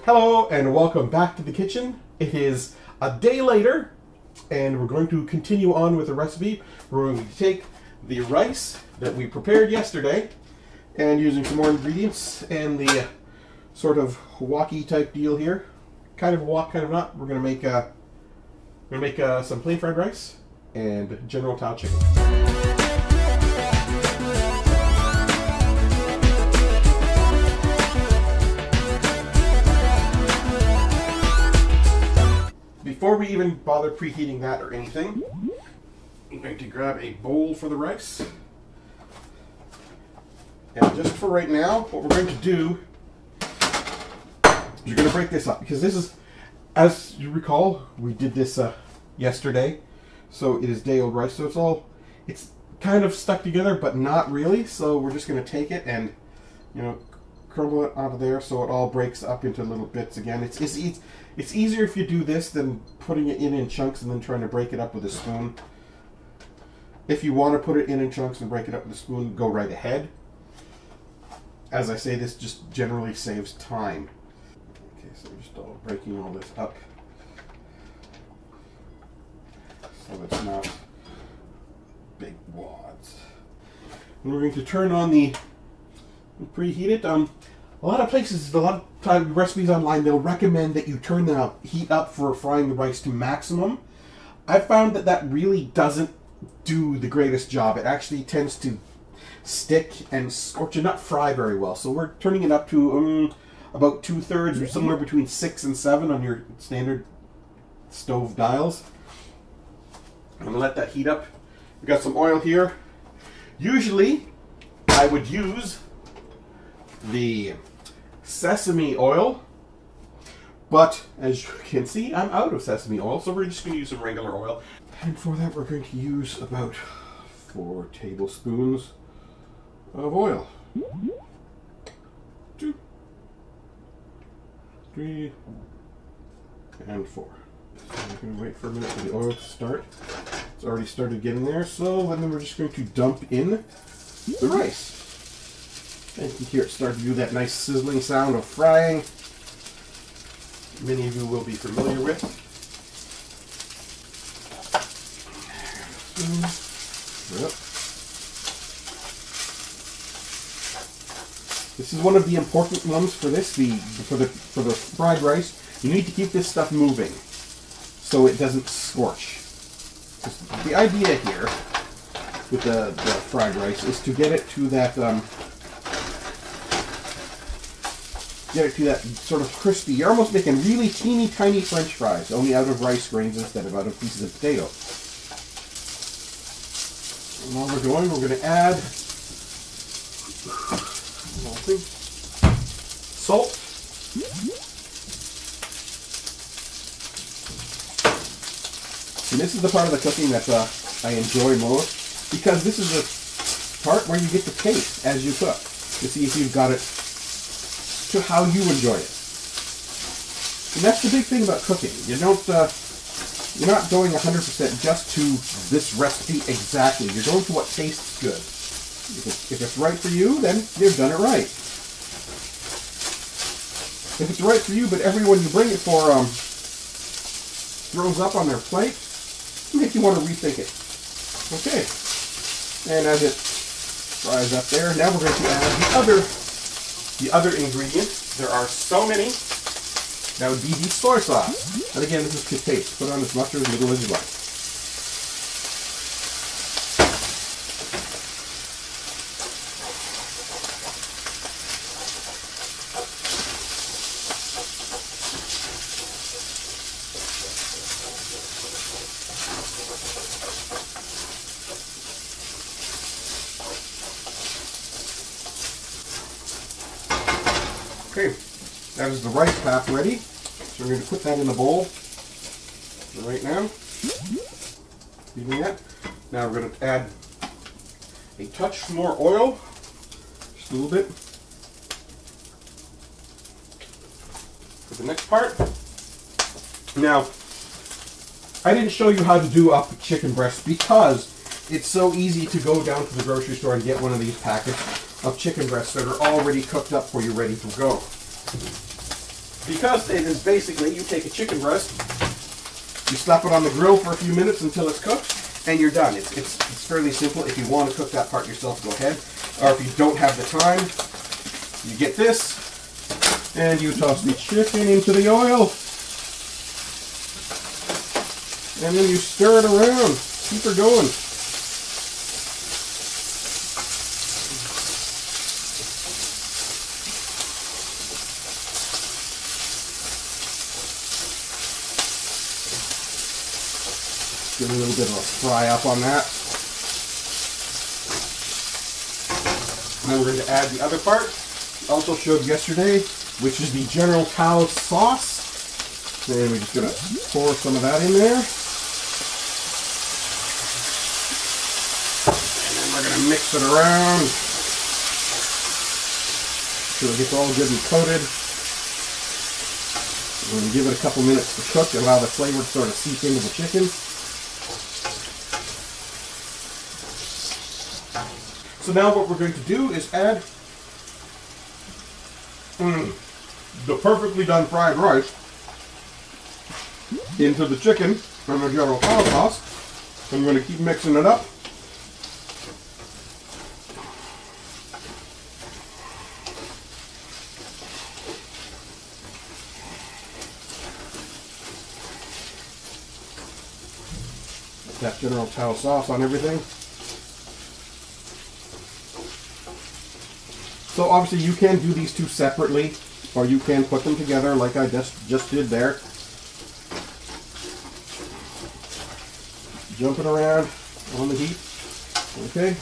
Hello and welcome back to the kitchen. It is a day later and we're going to continue on with the recipe. We're going to take the rice that we prepared yesterday and using some more ingredients and the sort of wok-y type deal here. Kind of wok, kind of not. We're going to make some plain fried rice and General Tao chicken. Before we even bother preheating that or anything, I'm going to grab a bowl for the rice. And just for right now, what we're going to do is you're going to break this up, because this is, as you recall, we did this yesterday. So it is day-old rice, so it's kind of stuck together, but not really. So we're just going to take it and, crumble it out of there so it all breaks up into little bits again. It's easier if you do this than putting it in chunks and then trying to break it up with a spoon. If you want to put it in chunks and break it up with a spoon, go right ahead. As I say, this just generally saves time. Okay, so we're just breaking all this up so it's not big wads. And we're going to turn on the preheat it. A lot of places, a lot of time recipes online, they'll recommend that you turn the heat up for frying the rice to maximum. I found that really doesn't do the greatest job. It actually tends to stick and scorch and not fry very well. So we're turning it up to about 2/3 or somewhere between 6 and 7 on your standard stove dials. I'm going to let that heat up. We've got some oil here. Usually I would use the sesame oil, but as you can see, I'm out of sesame oil, so we're just going to use some regular oil. And for that, we're going to use about 4 tablespoons of oil. 2, 3, and 4. So we're going to wait for a minute for the oil to start. It's already started getting there, so then we're just going to dump in the rice. And you can hear it start to do that nice sizzling sound of frying. Many of you will be familiar with. Yep. This is one of the important ones for this. For the fried rice, you need to keep this stuff moving so it doesn't scorch. The idea here with the fried rice is to get it to that sort of crispy. You're almost making really teeny tiny French fries, only out of rice grains instead of out of pieces of potato. And while we're going, we're going to add salt. And this is the part of the cooking that I enjoy most, because this is the part where you get to taste as you cook to see if you've got it to how you enjoy it. And that's the big thing about cooking. You're not going 100% just to this recipe exactly. You're going to what tastes good. If it's right for you, then you've done it right. If it's right for you, but everyone you bring it for throws up on their plate, it makes you want to rethink it. Okay. And as it fries up there, now we're going to add the other ingredients. There are so many. That would be the soy sauce. And again, this is to taste. Put on as much or as little as you like. Okay, that is the rice half ready. So we're going to put that in the bowl right now. Using that. Now we're going to add a touch more oil, just a little bit, for the next part. Now, I didn't show you how to do up chicken breast because it's so easy to go down to the grocery store and get one of these packets of chicken breasts that are already cooked up for you, ready to go. because it is basically, you take a chicken breast, you slap it on the grill for a few minutes until it's cooked, and you're done. It's fairly simple. If you want to cook that part yourself, go ahead. Or if you don't have the time, you get this, and you toss the chicken into the oil. And then you stir it around. Keep her going. Give a little bit of a fry up on that. And then we're going to add the other part. Also showed yesterday, which is the General Tao sauce. And we're just going to pour some of that in there. And then we're going to mix it around so it gets all good and coated. We're going to give it a couple minutes to cook and allow the flavor to sort of seep into the chicken. So now what we're going to do is add the perfectly done fried rice into the chicken from the General Tao sauce. I'm going to keep mixing it up. That General Tao sauce on everything. So obviously you can do these two separately, or you can put them together like I just did there. Jump it around on the heat. Okay.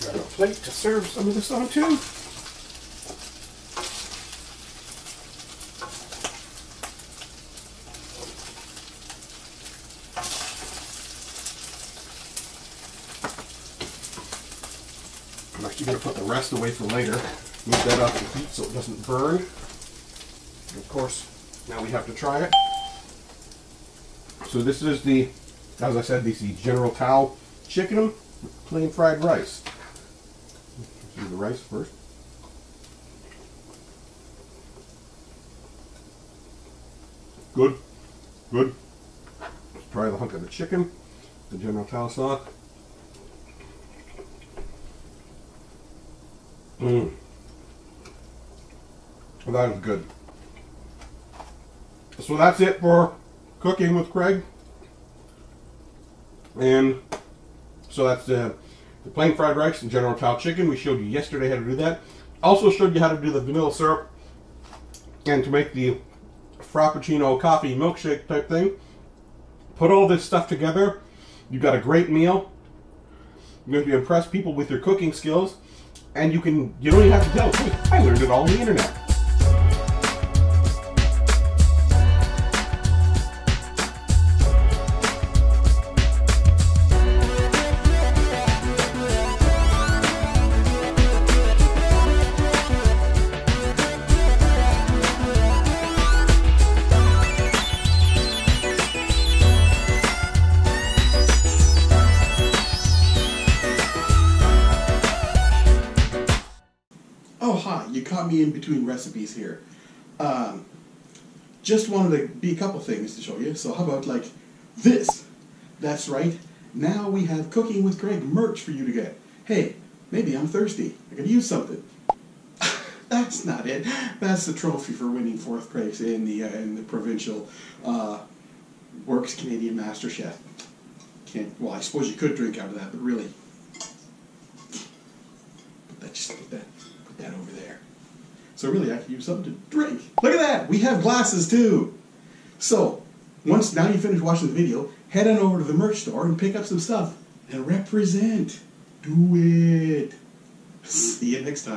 Got a plate to serve some of this on too. I'm actually going to put the rest away for later. Move that off the heat so it doesn't burn. And of course, now we have to try it. So this is the, as I said, this is the General Tao chicken with plain fried rice. Let's do the rice first. Good. Good. Let's try the hunk of the chicken, the General Tao sauce. Well, that is good. So that's it for cooking with Craig. And so that's the plain fried rice and General Tao chicken. We showed you yesterday how to do that. Also showed you how to do the vanilla syrup and to make the Frappuccino coffee milkshake type thing. Put all this stuff together. You've got a great meal. You're going to impress people with your cooking skills. And you don't even have to tell us. I learned it all on the internet. Oh, hi, you caught me in between recipes here. Just wanted to be a couple things to show you. So how about like this? That's right. Now we have Cooking with Craig merch for you to get. Hey, maybe I'm thirsty. I could use something. That's not it. That's the trophy for winning 4th place in the provincial Works Canadian MasterChef. Well, I suppose you could drink out of that, but really, put that over there. So really, I could use something to drink. Look at that! We have glasses too. So now you finish watching the video, head on over to the merch store and pick up some stuff and represent. Do it. See you next time.